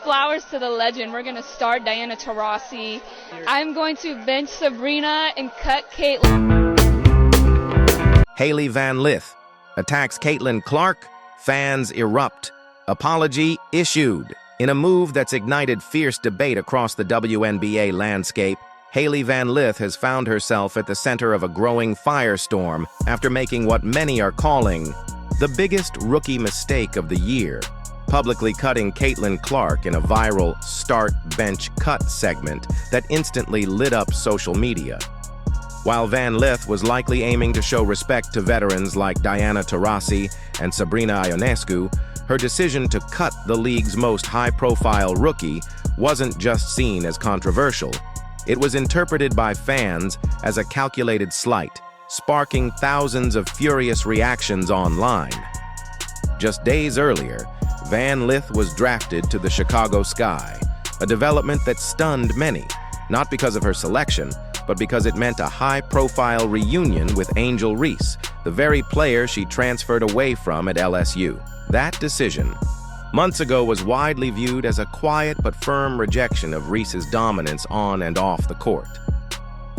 flowers to the legend. We're going to start Diana Taurasi. I'm going to bench Sabrina and cut Caitlin. Hailey Van Lith attacks Caitlin Clark. Fans erupt. Apology issued. In a move that's ignited fierce debate across the WNBA landscape, Hailey Van Lith has found herself at the center of a growing firestorm after making what many are calling the biggest rookie mistake of the year, publicly cutting Caitlin Clark in a viral start, bench, cut segment that instantly lit up social media. While Van Lith was likely aiming to show respect to veterans like Diana Taurasi and Sabrina Ionescu, her decision to cut the league's most high-profile rookie wasn't just seen as controversial. It was interpreted by fans as a calculated slight, sparking thousands of furious reactions online. Just days earlier, Van Lith was drafted to the Chicago Sky, a development that stunned many, not because of her selection, but because it meant a high-profile reunion with Angel Reese, the very player she transferred away from at LSU. That decision, months ago, was widely viewed as a quiet but firm rejection of Reese's dominance on and off the court.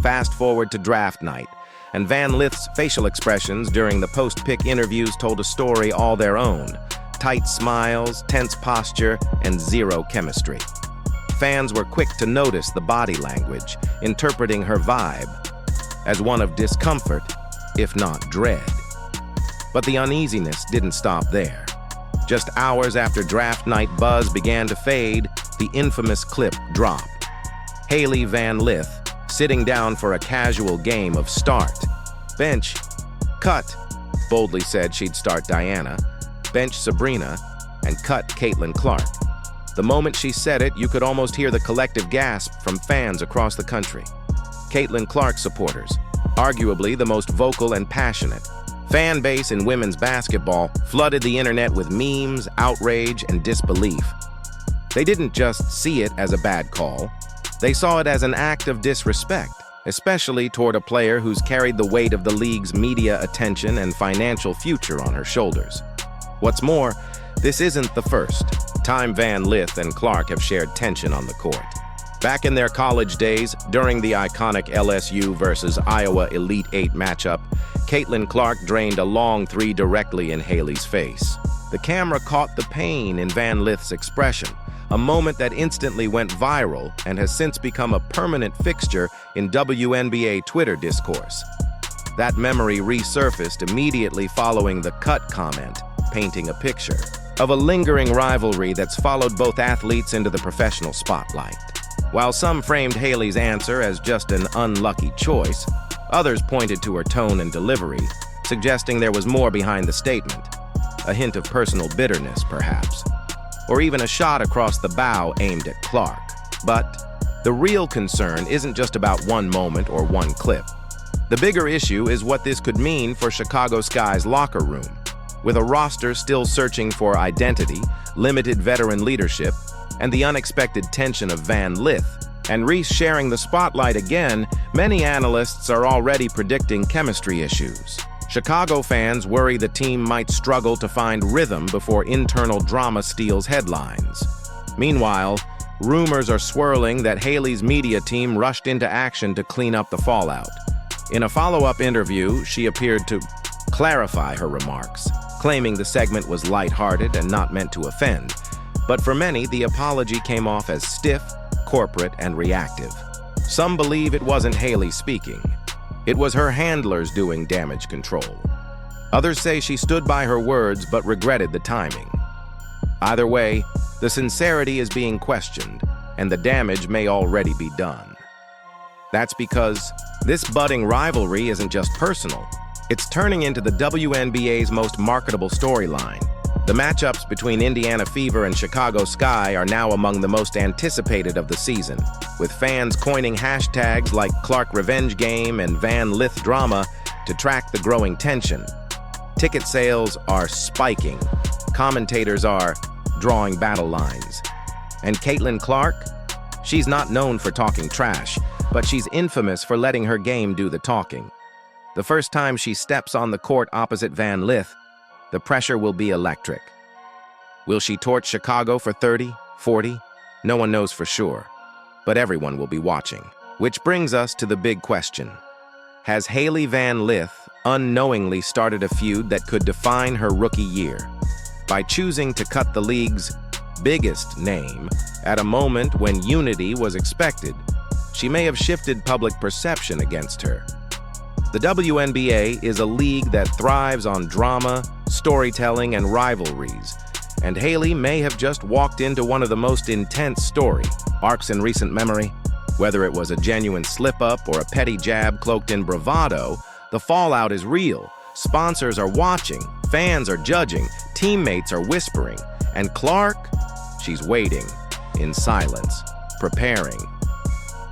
Fast forward to draft night, and Van Lith's facial expressions during the post-pick interviews told a story all their own. Tight smiles, tense posture, and zero chemistry. Fans were quick to notice the body language, interpreting her vibe as one of discomfort, if not dread. But the uneasiness didn't stop there. Just hours after draft night buzz began to fade, the infamous clip dropped. Hailey Van Lith, sitting down for a casual game of start, bench, cut, boldly said she'd start Diana, bench Sabrina, and cut Caitlin Clark. The moment she said it, you could almost hear the collective gasp from fans across the country. Caitlin Clark supporters, arguably the most vocal and passionate, fan base in women's basketball, flooded the internet with memes, outrage, and disbelief. They didn't just see it as a bad call. They saw it as an act of disrespect, especially toward a player who's carried the weight of the league's media attention and financial future on her shoulders. What's more, this isn't the first time Van Lith and Clark have shared tension on the court. Back in their college days, during the iconic LSU versus Iowa Elite Eight matchup, Caitlin Clark drained a long three directly in Hailey's face. The camera caught the pain in Van Lith's expression, a moment that instantly went viral and has since become a permanent fixture in WNBA Twitter discourse. That memory resurfaced immediately following the cut comment, painting a picture of a lingering rivalry that's followed both athletes into the professional spotlight. While some framed Hailey's answer as just an unlucky choice, others pointed to her tone and delivery, suggesting there was more behind the statement. A hint of personal bitterness, perhaps. Or even a shot across the bow aimed at Clark. But the real concern isn't just about one moment or one clip. The bigger issue is what this could mean for Chicago Sky's locker room. With a roster still searching for identity, limited veteran leadership, and the unexpected tension of Van Lith, and Reese sharing the spotlight again, many analysts are already predicting chemistry issues. Chicago fans worry the team might struggle to find rhythm before internal drama steals headlines. Meanwhile, rumors are swirling that Hailey's media team rushed into action to clean up the fallout. In a follow-up interview, she appeared to clarify her remarks, claiming the segment was lighthearted and not meant to offend. But for many, the apology came off as stiff, corporate, and reactive. Some believe it wasn't Hailey speaking. It was her handlers doing damage control. Others say she stood by her words but regretted the timing. Either way, the sincerity is being questioned, and the damage may already be done. That's because this budding rivalry isn't just personal. It's turning into the WNBA's most marketable storyline. The matchups between Indiana Fever and Chicago Sky are now among the most anticipated of the season, with fans coining hashtags like Clark Revenge Game and Van Lith Drama to track the growing tension. Ticket sales are spiking. Commentators are drawing battle lines. And Caitlin Clark? She's not known for talking trash, but she's infamous for letting her game do the talking. The first time she steps on the court opposite Van Lith, the pressure will be electric. Will she torch Chicago for 30, 40, No one knows for sure, but everyone will be watching. Which brings us to the big question. Has Hailey Van Lith unknowingly started a feud that could define her rookie year by choosing to cut the league's biggest name at a moment when unity was expected? She may have shifted public perception against her. The WNBA is a league that thrives on drama, storytelling, and rivalries, and Hailey may have just walked into one of the most intense story arcs in recent memory. Whether it was a genuine slip-up or a petty jab cloaked in bravado, the fallout is real. Sponsors are watching, fans are judging, teammates are whispering, and Clark, she's waiting, in silence, preparing.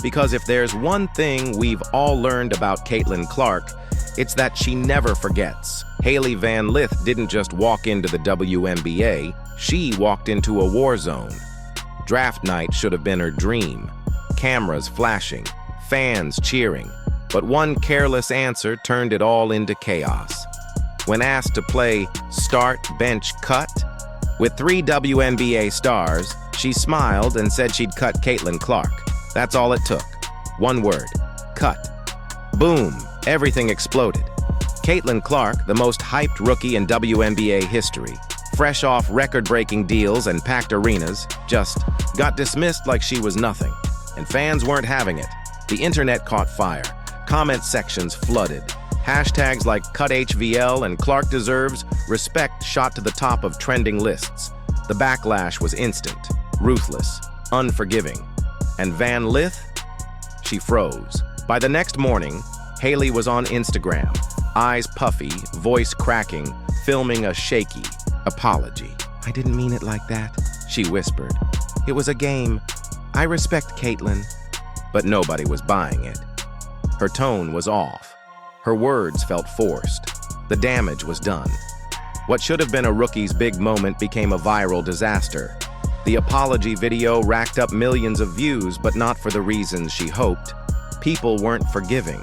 Because if there's one thing we've all learned about Caitlin Clark, it's that she never forgets. Hailey Van Lith didn't just walk into the WNBA, she walked into a war zone. Draft night should have been her dream. Cameras flashing, fans cheering, but one careless answer turned it all into chaos. When asked to play start, bench, cut, with 3 WNBA stars, she smiled and said she'd cut Caitlin Clark. That's all it took. One word, cut. Boom, everything exploded. Caitlin Clark, the most hyped rookie in WNBA history, fresh off record-breaking deals and packed arenas, just got dismissed like she was nothing. And fans weren't having it. The internet caught fire. Comment sections flooded. Hashtags like CutHVL and Clark deserves respect shot to the top of trending lists. The backlash was instant, ruthless, unforgiving. And Van Lith? She froze. By the next morning, Hailey was on Instagram, eyes puffy, voice cracking, filming a shaky apology. "I didn't mean it like that," she whispered. "It was a game. I respect Caitlin." But nobody was buying it. Her tone was off. Her words felt forced. The damage was done. What should have been a rookie's big moment became a viral disaster. The apology video racked up millions of views, but not for the reasons she hoped. People weren't forgiving.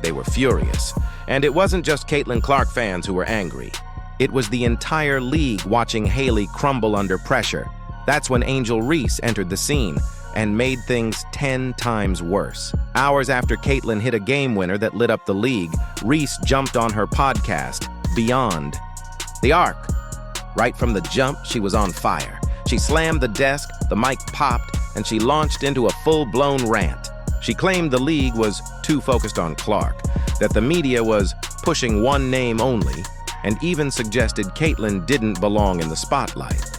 They were furious. And it wasn't just Caitlin Clark fans who were angry. It was the entire league watching Hailey crumble under pressure. That's when Angel Reese entered the scene and made things 10 times worse. Hours after Caitlin hit a game winner that lit up the league, Reese jumped on her podcast, Beyond the Arc. Right from the jump, she was on fire. She slammed the desk, the mic popped, and she launched into a full-blown rant. She claimed the league was too focused on Clark, that the media was pushing one name only, and even suggested Caitlin didn't belong in the spotlight.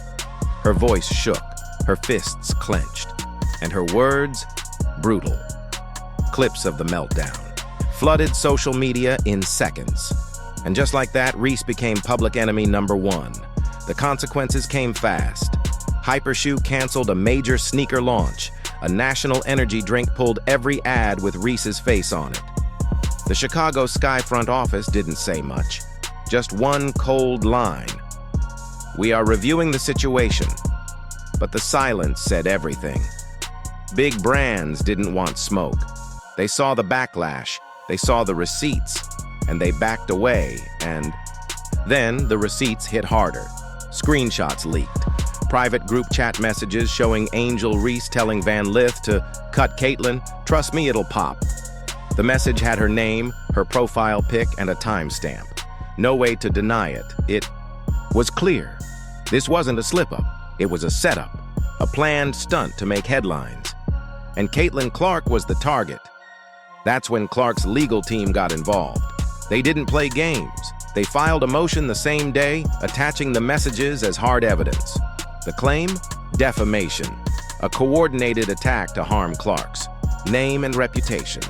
Her voice shook, her fists clenched, and her words, brutal. Clips of the meltdown flooded social media in seconds. And just like that, Reese became public enemy number 1. The consequences came fast. Hypershoe canceled a major sneaker launch. A national energy drink pulled every ad with Reese's face on it. The Chicago Sky front office didn't say much. Just one cold line. "We are reviewing the situation." But the silence said everything. Big brands didn't want smoke. They saw the backlash, they saw the receipts, and they backed away, and then the receipts hit harder. Screenshots leaked. Private group chat messages showing Angel Reese telling Van Lith to cut Caitlin. "Trust me, it'll pop." The message had her name, her profile pic, and a timestamp. No way to deny it. It was clear. This wasn't a slip-up. It was a setup, a planned stunt to make headlines. And Caitlin Clark was the target. That's when Clark's legal team got involved. They didn't play games. They filed a motion the same day, attaching the messages as hard evidence. The claim? Defamation. A coordinated attack to harm Clark's name and reputation.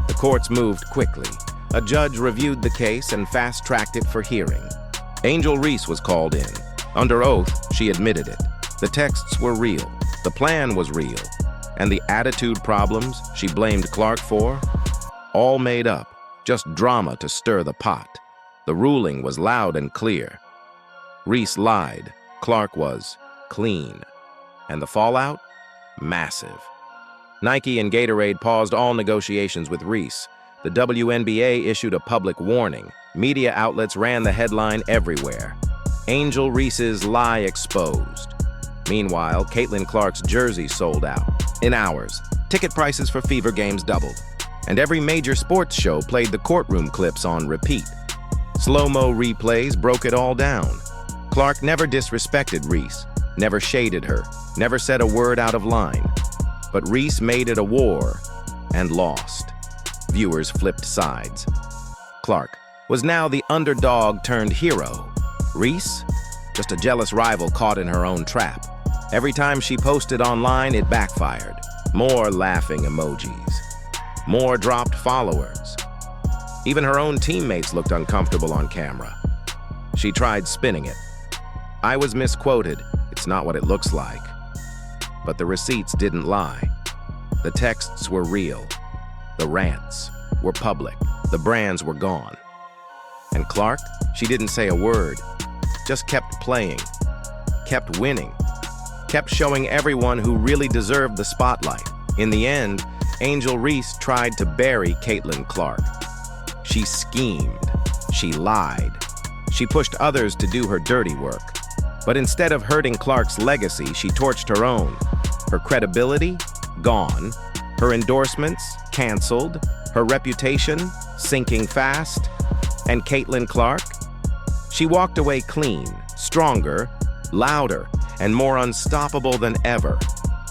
The courts moved quickly. A judge reviewed the case and fast-tracked it for hearing. Angel Reese was called in. Under oath, she admitted it. The texts were real. The plan was real. And the attitude problems she blamed Clark for? All made up. Just drama to stir the pot. The ruling was loud and clear. Reese lied. Clark was clean. And the fallout? Massive. Nike and Gatorade paused all negotiations with Reese. The WNBA issued a public warning. Media outlets ran the headline everywhere. Angel Reese's lie exposed. Meanwhile, Caitlin Clark's jersey sold out. In hours, ticket prices for Fever games doubled, and every major sports show played the courtroom clips on repeat. Slow-mo replays broke it all down. Clark never disrespected Reese, never shaded her, never said a word out of line. But Reese made it a war and lost. Viewers flipped sides. Clark was now the underdog-turned-hero. Reese, just a jealous rival caught in her own trap. Every time she posted online, it backfired. More laughing emojis. More dropped followers. Even her own teammates looked uncomfortable on camera. She tried spinning it. "I was misquoted. It's not what it looks like." But the receipts didn't lie. The texts were real. The rants were public. The brands were gone. And Clark, she didn't say a word. Just kept playing. Kept winning. Kept showing everyone who really deserved the spotlight. In the end, Angel Reese tried to bury Caitlin Clark. She schemed. She lied. She pushed others to do her dirty work. But instead of hurting Clark's legacy, she torched her own. Her credibility? Gone. Her endorsements? Canceled. Her reputation? Sinking fast. And Caitlin Clark? She walked away clean, stronger, louder, and more unstoppable than ever.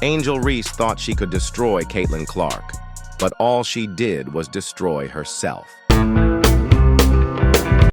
Angel Reese thought she could destroy Caitlin Clark, but all she did was destroy herself.